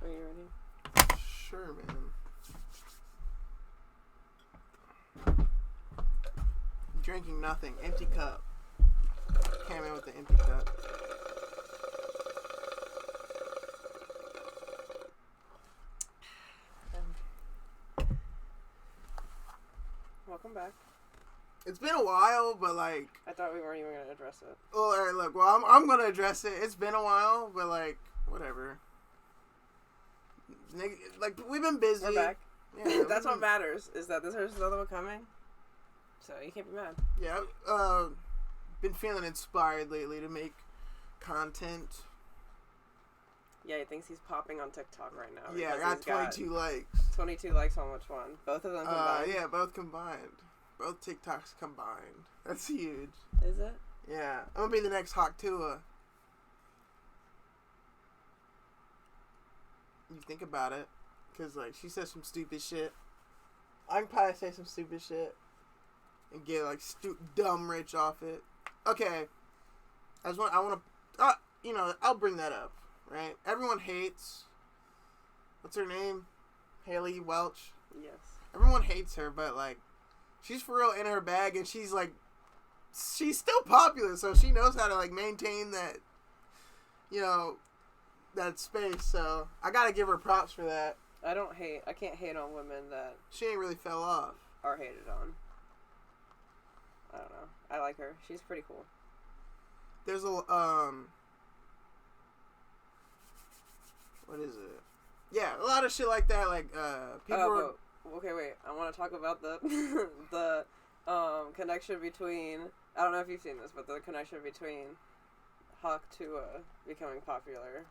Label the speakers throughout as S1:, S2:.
S1: Are you ready?
S2: Sure, man. Drinking nothing. Empty cup. Came in with the empty cup.
S1: Welcome back.
S2: It's been a while, but like...
S1: I thought we weren't even going to address it.
S2: Well, alright, look. Well, I'm going to address it. It's been a while, but like, whatever. Like, we've been busy.
S1: We're back.
S2: Yeah,
S1: That's what matters, is that there's another one coming. So you can't be mad.
S2: Yeah, been feeling inspired lately to make content.
S1: Yeah, he thinks he's popping on TikTok right now.
S2: Yeah, I got 22 likes.
S1: 22 likes on which one? Both of them combined?
S2: Yeah, both combined. Both TikToks combined. That's huge.
S1: Is it?
S2: Yeah. I'm gonna be the next Hawktua. You think about it. Because, like, she says some stupid shit. I can probably say some stupid shit. And get, like, dumb rich off it. Okay. I want to... I'll bring that up. Right? Everyone hates... What's her name? Haley Welch?
S1: Yes.
S2: Everyone hates her, but, like... She's for real in her bag, and she's, like... She's still popular, so she knows how to, like, maintain that... that space, so... I gotta give her props for that.
S1: I can't hate on women that...
S2: She ain't really fell off.
S1: Are hated on. I don't know. I like her. She's pretty cool.
S2: There's a, what is it? Yeah, a lot of shit like that, like, people
S1: Okay, wait. I want to talk about the connection between... I don't know if you've seen this, but the connection between Hawktua becoming popular.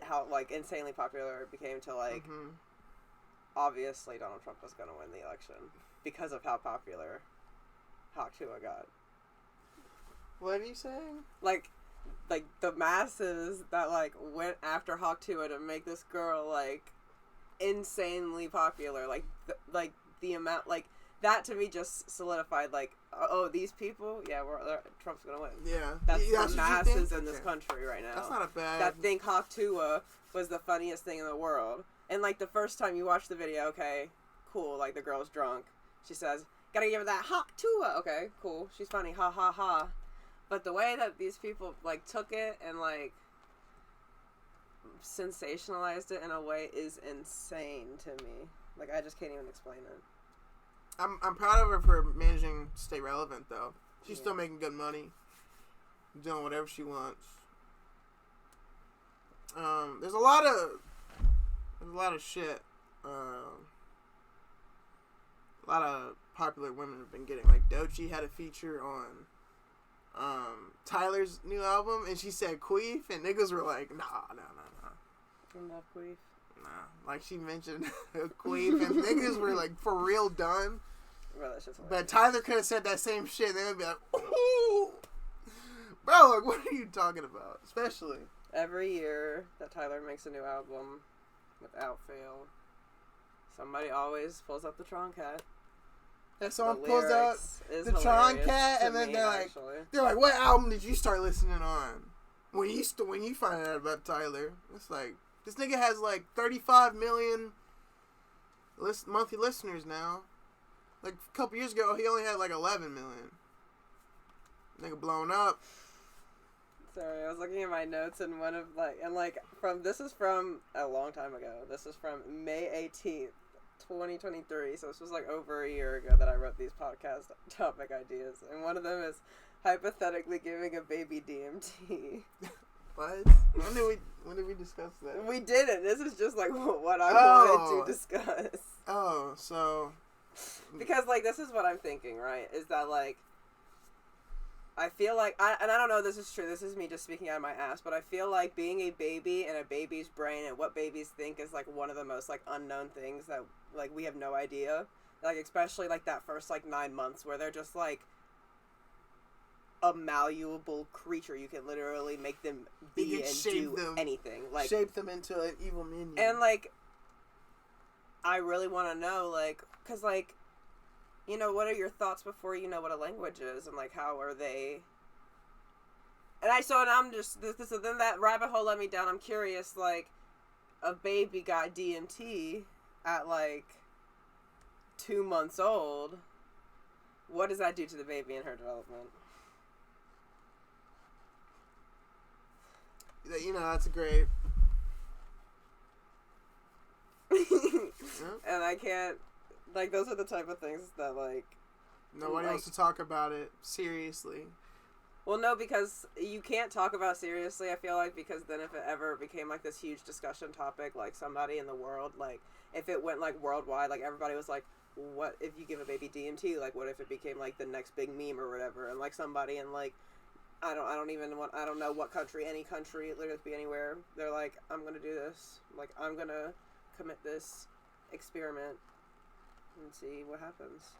S1: How insanely popular it became to, like... Mm-hmm. Obviously, Donald Trump was going to win the election because of how popular Hawktua got.
S2: What are you saying?
S1: Like the masses that, like, went after Hawktua to make this girl, like, insanely popular. The amount, like, that to me just solidified, like, oh, these people, yeah, Trump's going to win.
S2: Yeah.
S1: That's the masses in this country right now.
S2: That's not a bad...
S1: That think Hawktua was the funniest thing in the world. And, like, the first time you watch the video, okay, cool, like, the girl's drunk. She says, gotta give her that Hawktua. Okay, cool. She's funny. Ha, ha, ha. But the way that these people, like, took it and, like, sensationalized it in a way is insane to me. Like, I just can't even explain it.
S2: I'm proud of her for managing to stay relevant, though. She's still making good money. Doing whatever she wants. There's a lot of shit. A lot of popular women have been getting. Like, Doechii had a feature on Tyler's new album, and she said queef, and niggas were like, nah.
S1: I love queef.
S2: Nah. Like, she mentioned queef, and niggas were like, for real done.
S1: Bro, that shit's hilarious.
S2: But Tyler could have said that same shit, and they would be like, ooh. Bro, like, what are you talking about? Especially.
S1: Every year that Tyler makes a new album, without fail, somebody always pulls up the Tron Cat.
S2: And someone pulls up the Tron Cat, and then they're like, what album did you start listening on? When you find out about Tyler, it's like, this nigga has like 35 million monthly listeners now. Like, a couple years ago, he only had like 11 million. Nigga blown up.
S1: Sorry, I was looking at my notes, and this is from a long time ago. This is from May 18th, 2023. So this was like over a year ago that I wrote these podcast topic ideas. And one of them is hypothetically giving a baby DMT.
S2: What? When did we discuss that?
S1: We didn't. This is just like what I wanted to discuss.
S2: Oh, so...
S1: Because, like, this is what I'm thinking, right? Is that, like, I feel like, and I don't know if this is true, this is me just speaking out of my ass, but I feel like being a baby and a baby's brain and what babies think is, like, one of the most, like, unknown things that, like, we have no idea. Like, especially, like, that first, like, 9 months where they're just, like, a malleable creature. You can literally make them be and do anything. Like,
S2: shape them into an evil minion.
S1: And, like, I really want to know, like, because, like, you know, what are your thoughts before you know what a language is, and, like, how are they... And I'm just, then that rabbit hole let me down. I'm curious, like, a baby got DMT at like 2 months old, what does that do to the baby in her development?
S2: That's great.
S1: And I can't, like, those are the type of things that, like...
S2: Nobody wants to talk about it seriously.
S1: Well, no, because you can't talk about seriously, I feel like, because then if it ever became, like, this huge discussion topic, like, somebody in the world, like, if it went, like, worldwide, like, everybody was like, what if you give a baby DMT? Like, what if it became, like, the next big meme or whatever? And, like, somebody in, like, I don't know what country, any country, it literally could be anywhere. They're like, I'm going to do this. Like, I'm going to commit this experiment and see what happens.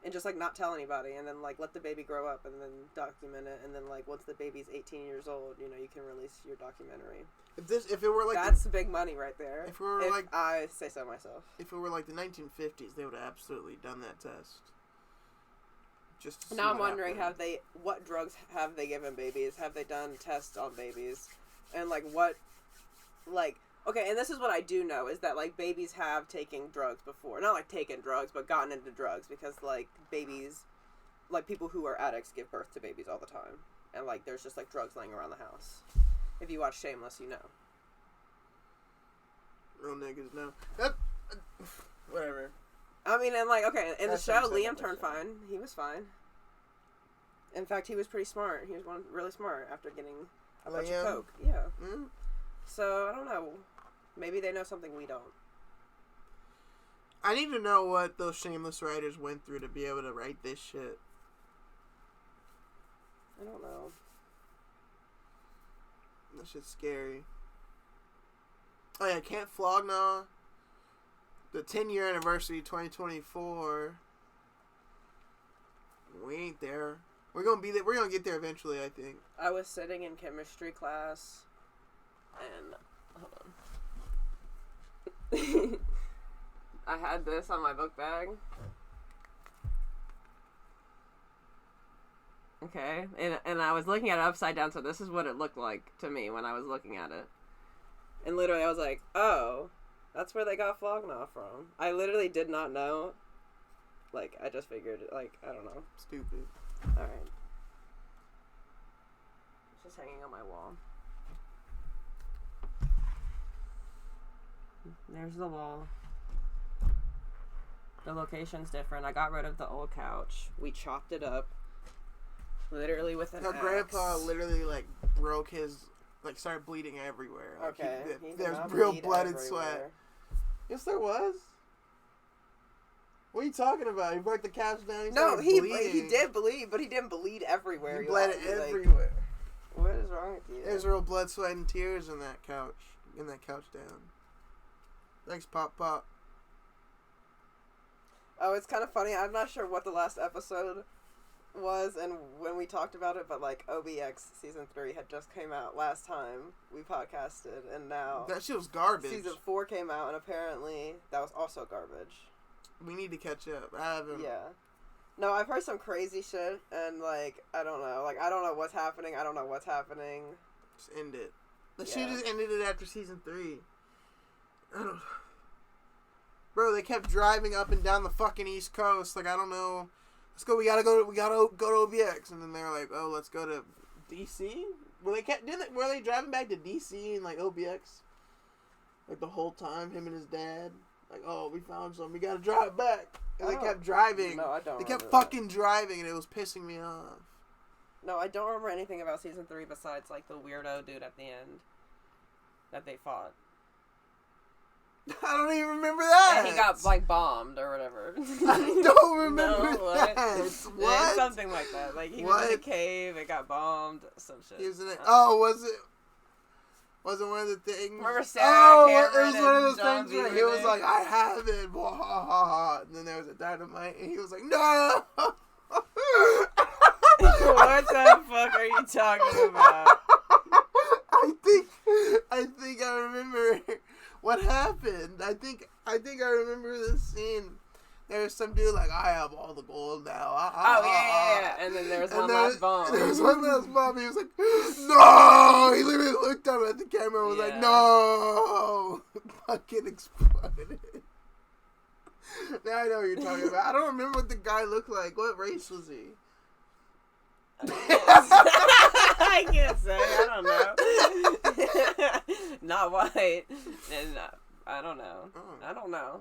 S1: And just, like, not tell anybody, and then, like, let the baby grow up, and then document it, and then, like, once the baby's 18 years old, you can release your documentary.
S2: If it were, like...
S1: That's the big money right there.
S2: If
S1: I say so myself.
S2: If it were, like, the 1950s, they would have absolutely done that test. Just
S1: now I'm wondering, what drugs have they given babies? Have they done tests on babies? And, like, what, like... Okay, and this is what I do know, is that, like, babies have taken drugs before. Not, like, taken drugs, but gotten into drugs. Because, like, babies, like, people who are addicts give birth to babies all the time. And, like, there's just, like, drugs laying around the house. If you watch Shameless, you know.
S2: Real niggas know. Whatever.
S1: I mean, and, like, okay, in the show, Liam turned fine. He was fine. In fact, he was pretty smart. He was really smart after getting a bunch of coke. Yeah. Mm-hmm. So, I don't know. Maybe they know something we don't.
S2: I need to know what those Shameless writers went through to be able to write this shit.
S1: I don't know.
S2: That shit's scary. Oh yeah, Can't Flog Now. The 10-year anniversary, 2024. We ain't there. We're gonna be there. We're gonna get there eventually, I think.
S1: I was sitting in chemistry class, and hold on. I had this on my book bag. Okay, and I was looking at it upside down, so this is what it looked like to me when I was looking at it. And literally, I was like, oh, that's where they got Flognaw from. I literally did not know. Like, I just figured, like, I don't know.
S2: Stupid.
S1: Alright. It's just hanging on my wall. There's the wall. The location's different. I got rid of the old couch. We chopped it up. Literally with an axe.
S2: Grandpa literally, like, broke his... Like, started bleeding everywhere. Like,
S1: okay.
S2: There's real blood and sweat. Yes, there was. What are you talking about? He broke the couch down.
S1: He did bleed, but he didn't bleed everywhere.
S2: He bled everywhere.
S1: Like, what is wrong with you?
S2: There's real blood, sweat, and tears in that couch. In that couch down. Thanks, Pop.
S1: Oh, it's kind of funny. I'm not sure what the last episode was and when we talked about it, but like OBX season 3 had just came out last time we podcasted, and now
S2: that shit was garbage.
S1: Season 4 came out, and apparently that was also garbage.
S2: We need to catch up. I haven't.
S1: Yeah. No, I've heard some crazy shit, and like I don't know. Like I don't know what's happening.
S2: Just end it. She just ended it after season 3. I don't. Bro, they kept driving up and down the fucking East Coast. Like I don't know. Let's go. We gotta go to OBX, and then they're like, "Oh, let's go to DC." Were they driving back to DC and like OBX, like the whole time? Him and his dad, like, "Oh, we found something. We gotta drive back." And they kept driving.
S1: No, I don't.
S2: They kept fucking driving, and it was pissing me off.
S1: No, I don't remember anything about season 3 besides like the weirdo dude at the end that they fought.
S2: I don't even remember that.
S1: And he got, like, bombed or whatever.
S2: I don't remember that.
S1: What? Something like that. Like, he was in a cave, it got bombed, some shit.
S2: He was in it. Oh, was it? Wasn't one of the things?
S1: Remember Sarah Cameron?
S2: It was one of those things where he was like, I have it. Blah, ha, ha, ha. And then there was a dynamite, and he was like, no!
S1: What the fuck are you talking about?
S2: I think I remember what happened. I think I remember this scene. There was some dude like, I have all the gold now. Yeah.
S1: And then there was one last bomb.
S2: There was one last bomb. He was like, no! He literally looked at him at the camera and was like, no! Fucking exploded. Now I know what you're talking about. I don't remember what the guy looked like. What race was he?
S1: I can't say. I don't know. Not white. And I don't know. I don't know.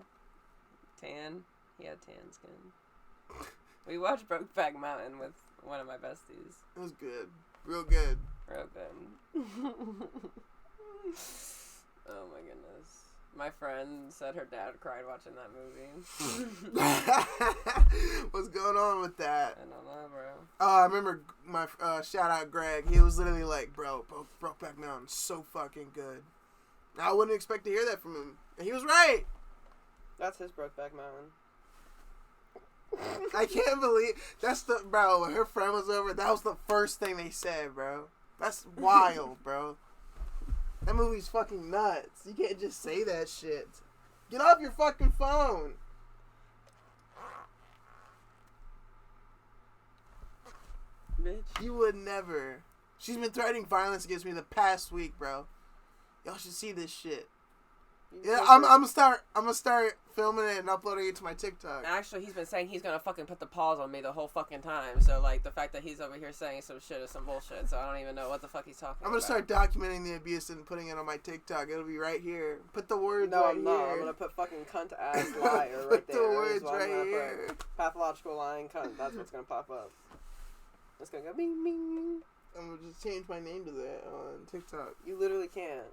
S1: Tan. He had tan skin. We watched Brokeback Mountain with one of my besties.
S2: It was good. Real good.
S1: Real good. Oh my goodness. My friend said her dad cried watching that movie.
S2: What's going on with that?
S1: I don't know, bro.
S2: I remember my shout out Greg. He was literally like, bro, Brokeback Mountain, so fucking good. I wouldn't expect to hear that from him. And he was right.
S1: That's his Brokeback Mountain.
S2: I can't believe that's the bro. When her friend was over, that was the first thing they said, bro. That's wild, bro. That movie's fucking nuts. You can't just say that shit. Get off your fucking phone.
S1: Bitch.
S2: You would never. She's been threatening violence against me the past week, bro. Y'all should see this shit. Yeah, I'm gonna start filming it and uploading it to my TikTok.
S1: Actually, he's been saying he's gonna fucking put the pause on me the whole fucking time. So like the fact that he's over here saying some shit is some bullshit. So I don't even know what the fuck he's talking about.
S2: I'm gonna start documenting the abuse and putting it on my TikTok. It'll be right here. Put the words
S1: no,
S2: right
S1: I'm
S2: here.
S1: not. I'm gonna put fucking cunt ass liar right
S2: Put
S1: there.
S2: the words right here.
S1: Pathological lying cunt. That's what's gonna pop up. It's gonna go bing bing.
S2: I'm gonna just change my name to that on TikTok.
S1: You literally can't.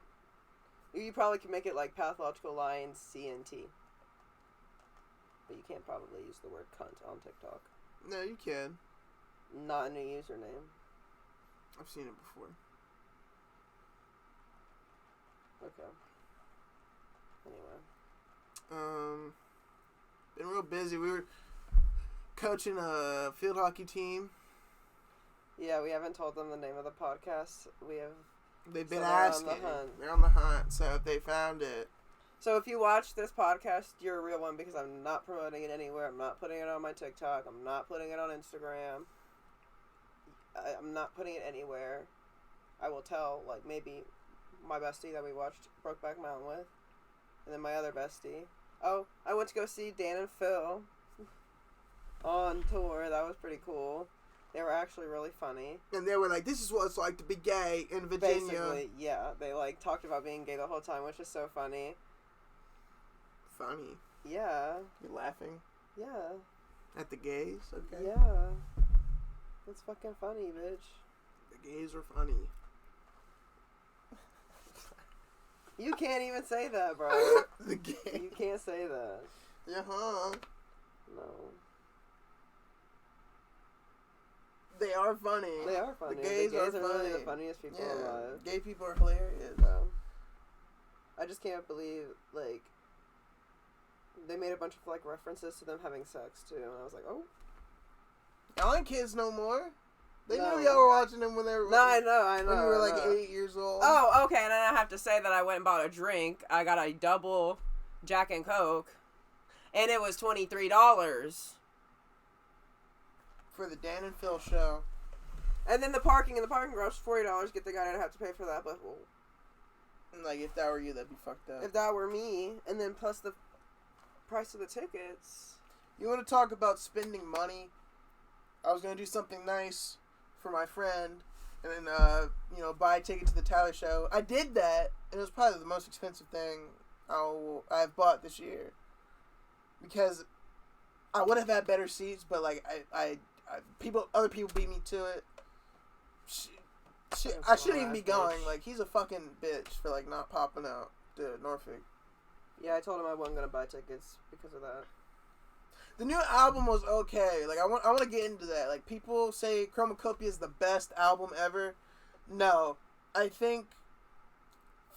S1: You probably can make it like pathological lying CNT. But you can't probably use the word cunt on TikTok.
S2: No, you can.
S1: Not in a username.
S2: I've seen it before.
S1: Okay. Anyway.
S2: Been real busy. We were coaching a field hockey team.
S1: Yeah, we haven't told them the name of the podcast.
S2: They've been
S1: so
S2: asking. They're on the hunt, so if they found it.
S1: So if you watch this podcast, you're a real one because I'm not promoting it anywhere. I'm not putting it on my TikTok. I'm not putting it on Instagram. I'm not putting it anywhere. I will tell, like, maybe my bestie that we watched Brokeback Mountain with. And then my other bestie. Oh, I went to go see Dan and Phil on tour. That was pretty cool. They were actually really funny.
S2: And they were like, this is what it's like to be gay in Virginia.
S1: Basically, yeah. They, like, talked about being gay the whole time, which is so funny.
S2: Funny?
S1: Yeah.
S2: You're laughing?
S1: Yeah.
S2: At the gays? Okay.
S1: Yeah. It's fucking funny, bitch.
S2: The gays are funny.
S1: You can't even say that, bro.
S2: The gays.
S1: You can't say that.
S2: Yeah,
S1: No.
S2: They are funny.
S1: They are funny.
S2: The gays are funny.
S1: Really the funniest people alive.
S2: Gay people are hilarious.
S1: So, I just can't believe, like, they made a bunch of, like, references to them having sex, too. And I was like, oh.
S2: Y'all ain't kids no more. They
S1: No.
S2: knew y'all were watching them when they were...
S1: No, I know.
S2: When you were, like, 8 years old.
S1: Oh, okay. And then I have to say that I went and bought a drink. I got a double Jack and Coke. And it was $23.
S2: For the Dan and Phil show.
S1: And then the parking in the parking garage was $40. Get the guy to have to pay for that, but well,
S2: like if that were you, that'd be fucked up.
S1: if that were me, and then plus the price of the tickets.
S2: You want to talk about spending money? I was gonna do something nice for my friend, and then buy a ticket to the Tyler show. I did that, and it was probably the most expensive thing I've bought this year because I would have had better seats, but like other people beat me to it. I shouldn't even be going. Like, he's a fucking bitch for like not popping out to Norfolk.
S1: Yeah, I told him I wasn't gonna buy tickets because of that.
S2: The new album was okay. Like, I want to get into that. Like, people say Chromacopia is the best album ever. No, I think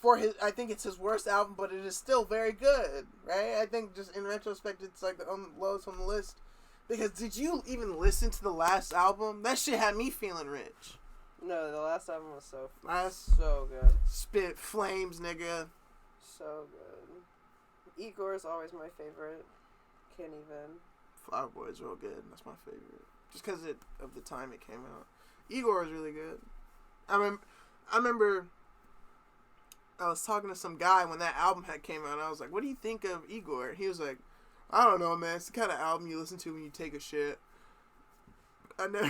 S2: it's his worst album, but it is still very good, right? I think just in retrospect, it's like the lowest on the list. Because did you even listen to the last album? That shit had me feeling rich.
S1: No, the last album was so good.
S2: Spit flames, nigga.
S1: So good. Igor is always my favorite. Can't even.
S2: Flower Boy is real good. That's my favorite. Just because of the time it came out. Igor is really good. I remember I was talking to some guy when that album had came out, and I was like, what do you think of Igor? He was like, I don't know, man. It's the kind of album you listen to when you take a shit. I never...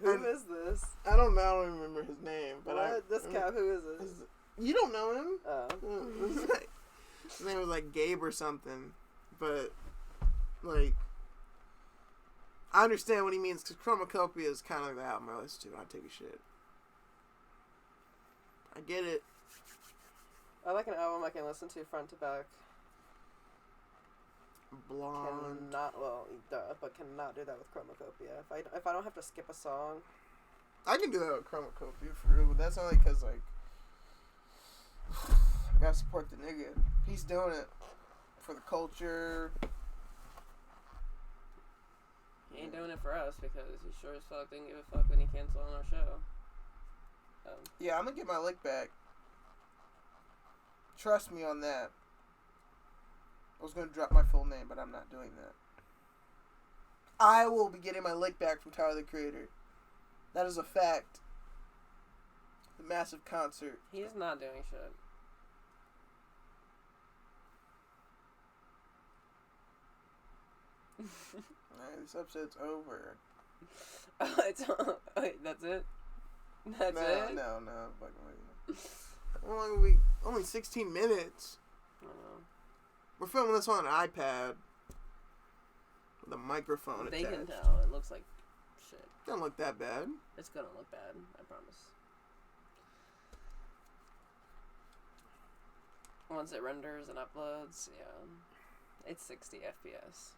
S1: Who is this?
S2: I don't know. I don't remember his name. But
S1: this cat, who is this?
S2: You don't know him?
S1: Oh.
S2: His name was like Gabe or something. But, like, I understand what he means, because Chromacopia is kind of like the album I listen to when I take a shit. I get it.
S1: I like an album I can listen to front to back.
S2: Blonde.
S1: But cannot do that with Chromacopia. If I don't have to skip a song.
S2: I can do that with Chromacopia for real, but that's only because, like, I gotta support the nigga. He's doing it for the culture.
S1: He ain't doing it for us because he sure as fuck didn't give a fuck when he canceled on our show.
S2: Yeah, I'm gonna get my lick back. Trust me on that. I was going to drop my full name, but I'm not doing that. I will be getting my lick back from Tyler, the Creator. That is a fact. The massive concert.
S1: He's not doing shit.
S2: Alright, this episode's over.
S1: Wait, that's it? That's it?
S2: No. Only 16 minutes.
S1: I don't know.
S2: We're filming this on an iPad with a microphone
S1: They
S2: attached.
S1: can tell. It looks like shit.
S2: Doesn't look that bad.
S1: It's gonna look bad. I promise. Once it renders and uploads, yeah. It's 60 FPS.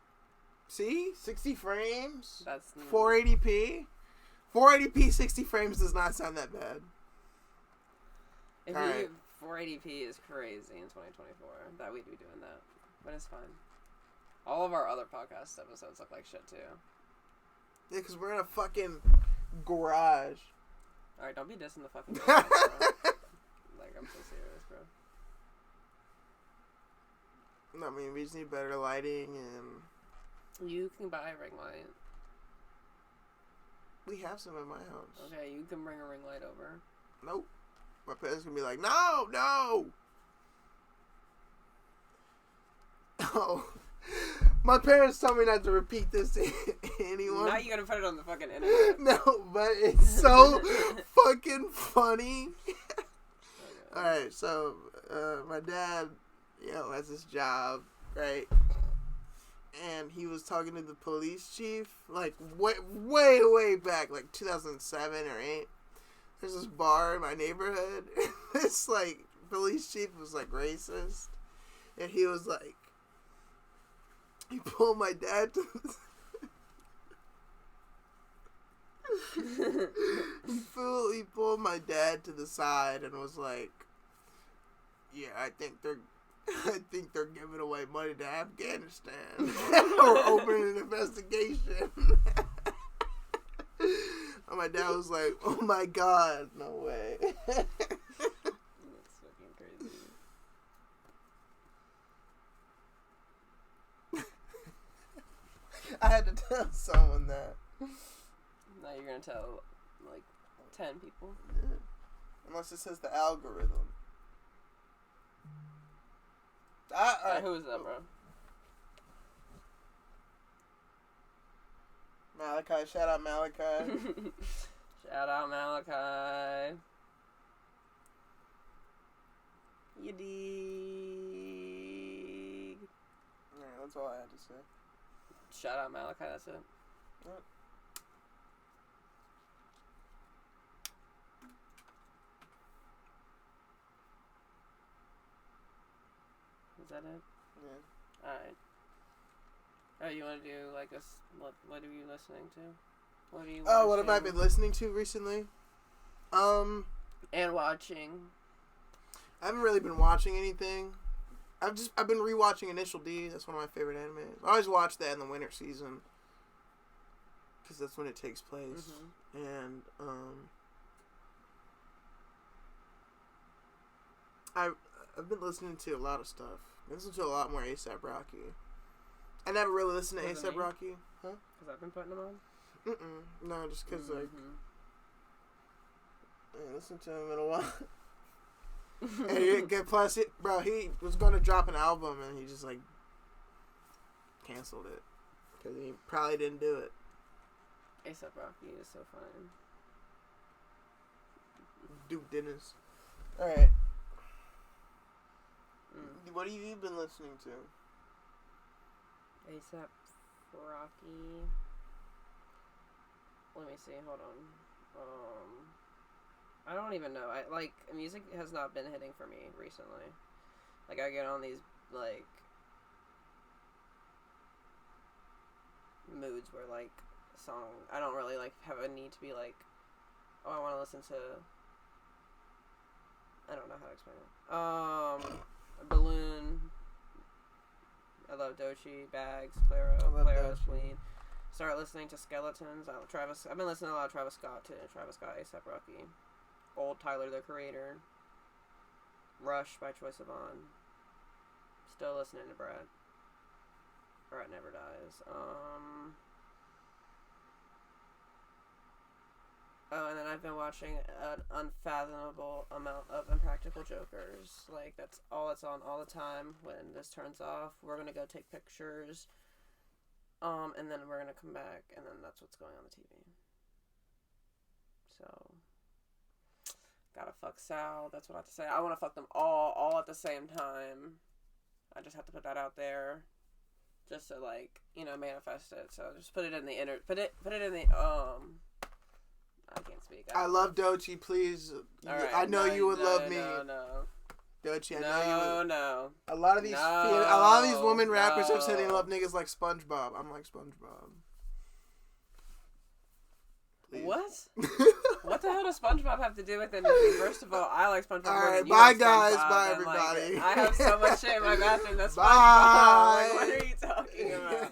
S2: See? 60 frames?
S1: That's
S2: 480p? 480p 60 frames does not sound that bad.
S1: If you 480p is crazy in 2024 that we'd be doing that, but it's fine. All of our other podcast episodes look like shit too.
S2: Yeah, because we're in a fucking garage.
S1: Alright, don't be dissing the fucking garage, bro. Like, I'm so serious, bro.
S2: I mean, we just need better lighting, and
S1: you can buy a ring light.
S2: We have some in my house.
S1: Okay, you can bring a ring light over.
S2: Nope. My parents gonna be like, no. Oh, my parents told me not to repeat this to anyone.
S1: Now you gotta put it on the fucking internet.
S2: No, but it's so fucking funny. Okay. Alright, so my dad, has this job, right? And he was talking to the police chief, like, way back, like 2007 or 8. There's this bar in my neighborhood. This, like, police chief was, like, racist. And he was, like, he pulled my dad to he pulled my dad to the side and was like, yeah, I think they're giving away money to Afghanistan. Or opening an investigation. And my dad was like, oh my god, no way.
S1: That's fucking crazy.
S2: I had to tell someone that.
S1: Now you're gonna tell, like, 10 people.
S2: Yeah. Unless it says the algorithm.
S1: Who is that, bro?
S2: Malachi. Shout out Malachi.
S1: Shout out Malachi. You dig.
S2: Yeah, that's all I had to say.
S1: Shout out Malachi, that's it.
S2: Yep.
S1: Is that it?
S2: Yeah.
S1: Alright. Oh, you want to do, like, what are you listening to? What are you watching?
S2: Oh, what have I been listening to recently?
S1: And watching.
S2: I haven't really been watching anything. I've been rewatching Initial D. That's one of my favorite animes. I always watch that in the winter season. Because that's when it takes place. Mm-hmm. And, I've been listening to a lot of stuff. I listen to a lot more A$AP Rocky. I never really listened to A$AP Rocky. Huh?
S1: Because I've been putting them on?
S2: No, just because, like, I ain't listened to him in a while. And plus, he was going to drop an album and he just, like, canceled it. Because he probably didn't do it.
S1: A$AP Rocky is so fun.
S2: Duke Dennis. Alright. What have you been listening to?
S1: A$AP Rocky. Let me see. Hold on. I don't even know. Music has not been hitting for me recently. Like, I get on these, like, moods where, like, I don't really, like, have a need to be like, oh, I want to listen to, I don't know how to explain it. Balloon. I love Doechii, Bags, Clairo, Spleen. Start listening to Skeletons. I've been listening to a lot of Travis Scott too. Travis Scott, A$AP Rocky, Old Tyler, the Creator, Rush by Troye Sivan. Still listening to Brett. Brett Never Dies. And then I've been watching an unfathomable amount of Impractical Jokers. Like, that's all it's on all the time. When this turns off, we're gonna go take pictures. And then we're gonna come back, and then that's what's going on the TV. So, gotta fuck Sal. That's what I have to say. I want to fuck them all at the same time. I just have to put that out there, just to, like, manifest it. So just put it in the put it in the I can't speak.
S2: I love Doechii. Please, right, I know you would love me.
S1: No.
S2: Doechii, I know you would.
S1: No.
S2: A lot of these women rappers have said they love niggas like SpongeBob. I'm like SpongeBob. Please.
S1: What? What the hell does SpongeBob have to do with anything? First of all, I like SpongeBob.
S2: All right, bye guys, bye everybody.
S1: I have so much shit in my bathroom. That's SpongeBob. Like, what are you talking about?